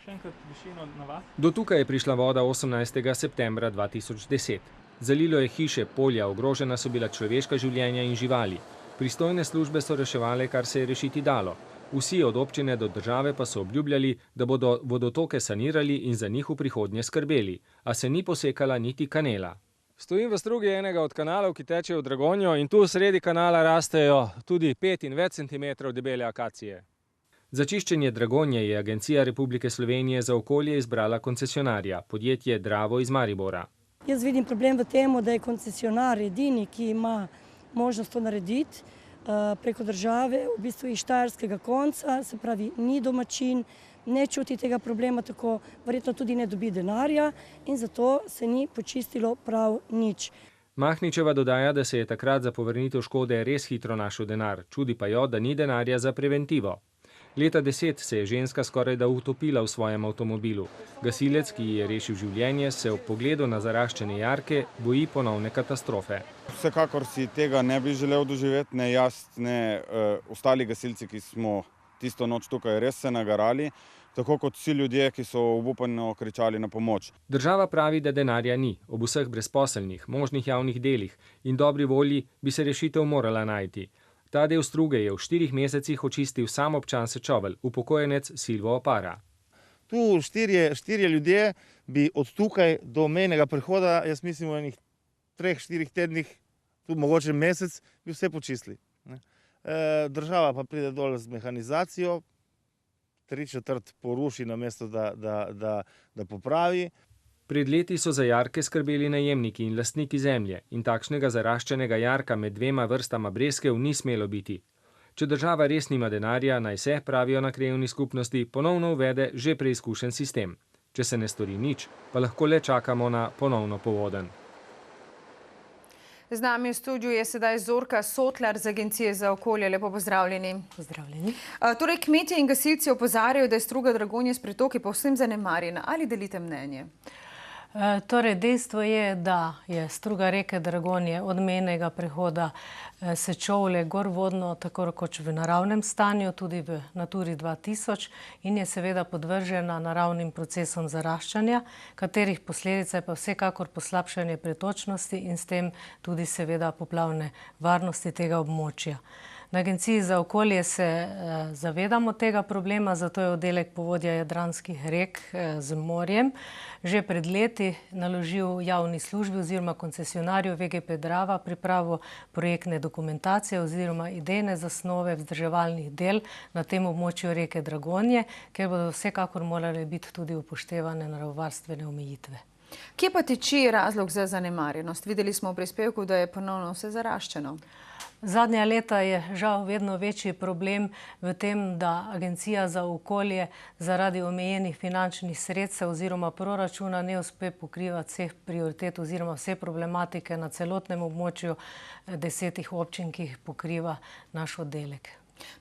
Še enkrat višino na vas. Do tukaj je prišla voda 18. septembra 2010. Zalilo je hiše, polja, ogrožena so bila človeška življenja in živali. Pristojne službe so reševale, kar se je rešiti dalo. Vsi od občine do države pa so obljubljali, da bodo vodotoke sanirali in za njih v prihodnje skrbeli, a se ni posekala niti kanela. Stojim v strugi enega od kanalov, ki teče v Dragonjo, in tu sredi kanala rastejo tudi 5 in več centimetrov debele akacije. Za čiščenje Dragonje je Agencija Republike Slovenije za okolje izbrala koncesionarja, podjetje Dravo iz Maribora. Jaz vidim problem v tem, da je koncesionar edini, ki ima možnost to narediti preko države, v bistvu iz štajerskega konca, se pravi, ni domačin, ne čuti tega problema, tako verjetno tudi ne dobi denarja in zato se ni počistilo prav nič. Mahničeva dodaja, da se je takrat za povrnitev škode res hitro našel denar, čudi pa jo, da ni denarja za preventivo. Leta 10 se je ženska skorajda utopila v svojem avtomobilu. Gasilec, ki ji je rešil življenje, se ob pogledu na zaraščene jarke boji ponovne katastrofe. Vsekakor si tega ne bi želel doživeti, ne jaz, ne ostali gasilci, ki smo tisto noč tukaj res se nagarali, tako kot vsi ljudje, ki so obupano kričali na pomoč. Država pravi, da denarja ni, ob vseh brezposelnih, možnih javnih delih in dobri volji bi se rešitev morala najti. Ta del struge je v 4 mesecih očistil sam občan Sečovelj, upokojenec Silvo Opara. Tu štirje ljudje bi od tukaj do mejnega prehoda, jaz mislim v enih 3-4 tednih, tu mogoče mesec, bi vse počistili. Država pa pride dol z mehanizacijo, 3/4 poruši namesto, da popravi. Pred leti so za jarke skrbeli najemniki in lastniki zemlje in takšnega zaraščenega jarka med dvema vrstama breskev ni smelo biti. Če država res nima denarja, naj se, pravijo na krajevni skupnosti, ponovno uvede že preizkušen sistem. Če se ne stori nič, pa lahko le čakamo na ponovno povodenj. Z nami v studiu je sedaj Zorka Sotlar z Agencije za okolje. Lepo pozdravljeni. Pozdravljeni. Torej, kmetje in gasilci opozarjajo, da je struga Dragonje s pretoki povsem zanemarjena. Ali delite mnenje? Torej, dejstvo je, da je struga reke Dragonje od mejnega prehoda Sečovlje gorvodno, tako rekoč v naravnem stanju, tudi v Naturi 2000 in je seveda podvržena naravnim procesom zaraščanja, katerih posledica je pa vsekakor poslabšanje pretočnosti in s tem tudi seveda poplavne varnosti tega območja. Na Agenciji za okolje se zavedamo tega problema, zato je oddelek povodja jadranskih rek z morjem že pred leti naložil javni službi oziroma koncesionarju VGP Drava pripravo projektne dokumentacije oziroma idejne zasnove vzdrževalnih del na tem območju reke Dragonje, kjer bodo vsekakor morale biti tudi upoštevane naravovarstvene omejitve. Kje pa tiči razlog za zanemarjenost? Videli smo v prispevku, da je ponovno vse zaraščeno. Zadnja leta je žal vedno večji problem v tem, da Agencija za okolje zaradi omejenih finančnih sredstev oziroma proračuna ne uspe pokrivati vseh prioritet oziroma vse problematike na celotnem območju 10 občin, ki jih pokriva naš oddelek.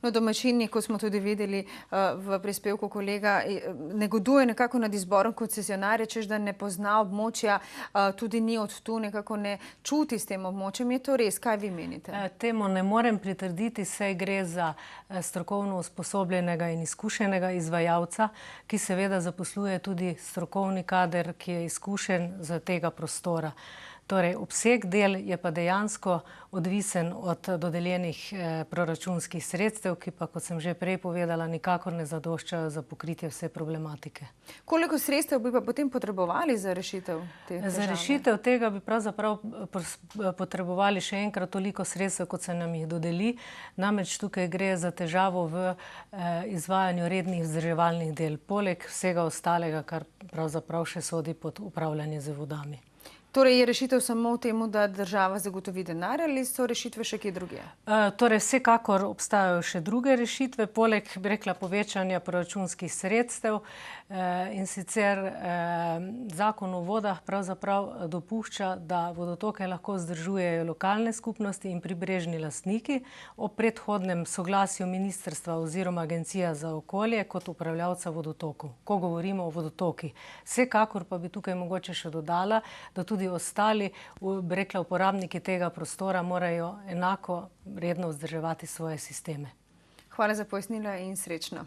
No, domačini, kot smo tudi videli v prispevku kolega, negoduje nekako nad izborom koncesionarja, češ da ne pozna območja, tudi ni od tu, nekako ne čuti s tem območjem. Je to res? Kaj vi menite? Temu ne morem pritrditi, saj gre za strokovno usposobljenega in izkušenega izvajalca, ki seveda zaposluje tudi strokovni kader, ki je izkušen za tega prostora. Torej, obseg del je pa dejansko odvisen od dodeljenih proračunskih sredstev, ki pa, kot sem že prej povedala, nikakor ne zadoščajo za pokritje vse problematike. Koliko sredstev bi pa potem potrebovali za rešitev te težave? Za rešitev tega bi pravzaprav potrebovali še enkrat toliko sredstev, kot se nam jih dodeli. Namreč tukaj gre za težavo v izvajanju rednih vzdrževalnih del, poleg vsega ostalega, kar pravzaprav še sodi pod upravljanje z vodami. Torej, je rešitev samo v tem, da država zagotovi denar ali so rešitve še kje druge? Torej, vsekakor obstajajo še druge rešitve, poleg, bi rekla, povečanja proračunskih sredstev in sicer Zakon o vodah pravzaprav dopušča, da vodotoke lahko vzdržujejo lokalne skupnosti in pribrežni lastniki ob predhodnem soglasju ministrstva oziroma Agencija za okolje kot upravljavca vodotokov, ko govorimo o vodotokih. Vsekakor pa bi tukaj mogoče še dodala, da tudi ostali, bi rekla, uporabniki tega prostora morajo enako redno vzdrževati svoje sisteme. Hvala za pojasnilo in srečno.